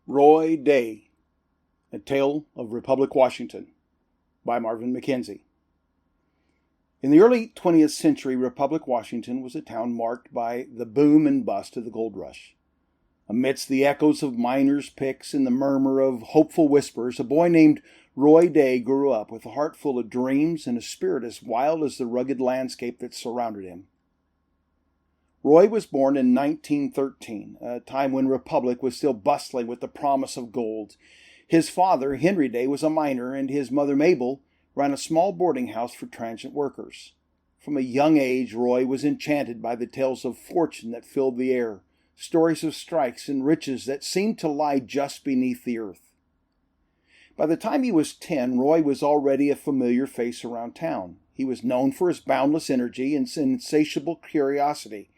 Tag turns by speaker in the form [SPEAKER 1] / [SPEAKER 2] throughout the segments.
[SPEAKER 1] Roy Day, A Tale of Republic Washington by Marvin McKenzie. In the early 20th century, Republic Washington was a town marked by the boom and bust of the gold rush. Amidst the echoes of miners' picks and the murmur of hopeful whispers, a boy named Roy Day grew up with a heart full of dreams and a spirit as wild as the rugged landscape that surrounded him. Roy was born in 1913, a time when Republic was still bustling with the promise of gold. His father, Henry Day, was a miner, and his mother, Mabel, ran a small boarding house for transient workers. From a young age, Roy was enchanted by the tales of fortune that filled the air, stories of strikes and riches that seemed to lie just beneath the earth. By the time he was 10, Roy was already a familiar face around town. He was known for his boundless energy and insatiable curiosity.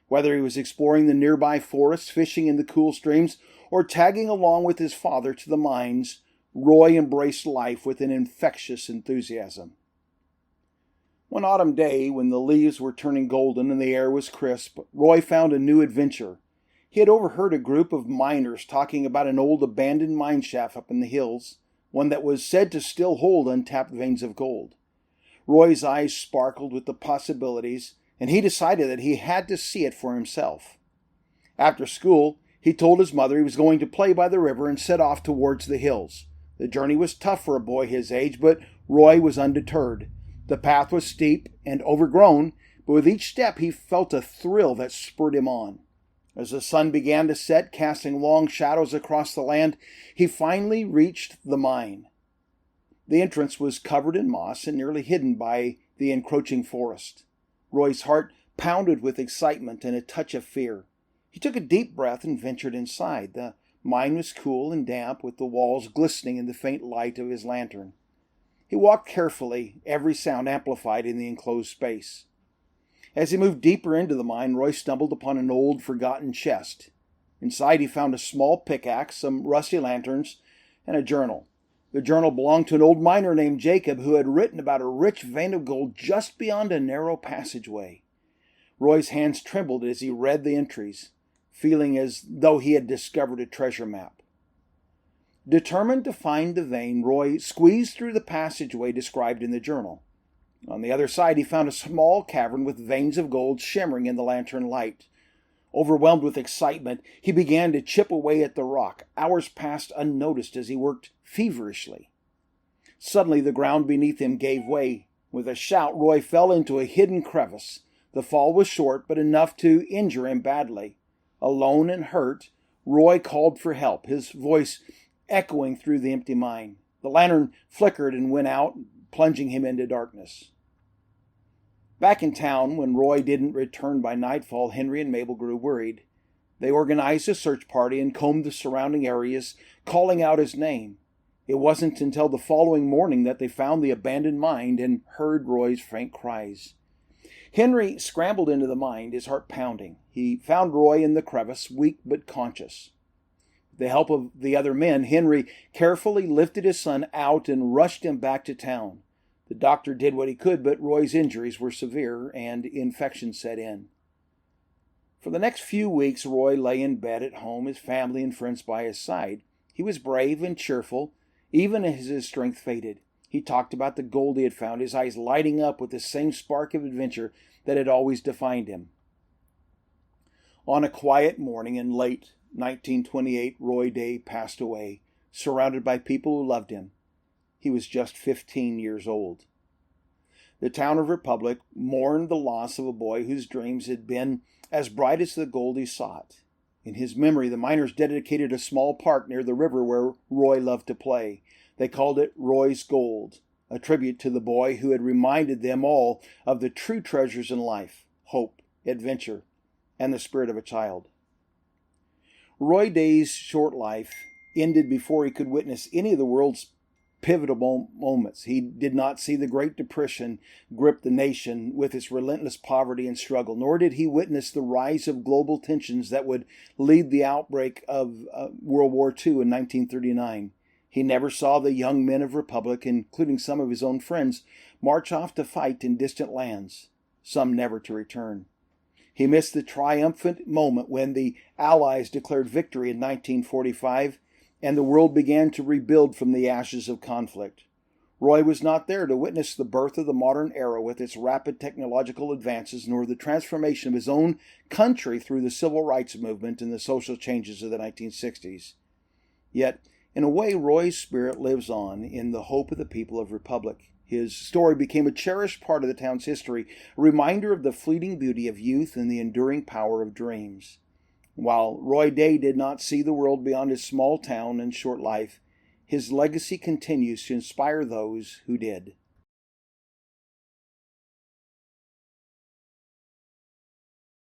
[SPEAKER 1] Whether he was exploring the nearby forests, fishing in the cool streams, or tagging along with his father to the mines, Roy embraced life with an infectious enthusiasm. One autumn day, when the leaves were turning golden and the air was crisp, Roy found a new adventure. He had overheard a group of miners talking about an old abandoned mine shaft up in the hills, one that was said to still hold untapped veins of gold. Roy's eyes sparkled with the possibilities, and he decided that he had to see it for himself. After school, he told his mother he was going to play by the river and set off towards the hills. The journey was tough for a boy his age, but Roy was undeterred. The path was steep and overgrown, but with each step he felt a thrill that spurred him on. As the sun began to set, casting long shadows across the land, he finally reached the mine. The entrance was covered in moss and nearly hidden by the encroaching forest. Roy's heart pounded with excitement and a touch of fear. He took a deep breath and ventured inside. The mine was cool and damp, with the walls glistening in the faint light of his lantern. He walked carefully, every sound amplified in the enclosed space. As he moved deeper into the mine, Roy stumbled upon an old, forgotten chest. Inside he found a small pickaxe, some rusty lanterns, and a journal. The journal belonged to an old miner named Jacob, who had written about a rich vein of gold just beyond a narrow passageway. Roy's hands trembled as he read the entries, feeling as though he had discovered a treasure map. Determined to find the vein, Roy squeezed through the passageway described in the journal. On the other side, he found a small cavern with veins of gold shimmering in the lantern light. Overwhelmed with excitement, he began to chip away at the rock. Hours passed unnoticed as he worked feverishly. Suddenly, the ground beneath him gave way. With a shout, Roy fell into a hidden crevice. The fall was short, but enough to injure him badly. Alone and hurt, Roy called for help, his voice echoing through the empty mine. The lantern flickered and went out, plunging him into darkness. Back in town, when Roy didn't return by nightfall, Henry and Mabel grew worried. They organized a search party and combed the surrounding areas, calling out his name. It wasn't until the following morning that they found the abandoned mine and heard Roy's faint cries. Henry scrambled into the mine, his heart pounding. He found Roy in the crevice, weak but conscious. With the help of the other men, Henry carefully lifted his son out and rushed him back to town. The doctor did what he could, but Roy's injuries were severe and infection set in. For the next few weeks, Roy lay in bed at home, his family and friends by his side. He was brave and cheerful, even as his strength faded. He talked about the gold he had found, his eyes lighting up with the same spark of adventure that had always defined him. On a quiet morning in late 1928, Roy Day passed away, surrounded by people who loved him. He was just 15 years old. The town of Republic mourned the loss of a boy whose dreams had been as bright as the gold he sought. In his memory, the miners dedicated a small park near the river where Roy loved to play. They called it Roy's Gold, a tribute to the boy who had reminded them all of the true treasures in life: hope, adventure, and the spirit of a child. Roy Day's short life ended before he could witness any of the world's pivotal moments. He did not see the Great Depression grip the nation with its relentless poverty and struggle, nor did he witness the rise of global tensions that would lead the outbreak of World War II in 1939. He never saw the young men of Republic, including some of his own friends, march off to fight in distant lands, some never to return. He missed the triumphant moment when the Allies declared victory in 1945 and the world began to rebuild from the ashes of conflict. Roy was not there to witness the birth of the modern era with its rapid technological advances, nor the transformation of his own country through the civil rights movement and the social changes of the 1960s. Yet, in a way, Roy's spirit lives on in the hope of the people of Republic. His story became a cherished part of the town's history, a reminder of the fleeting beauty of youth and the enduring power of dreams. While Roy Day did not see the world beyond his small town and short life, his legacy continues to inspire those who did.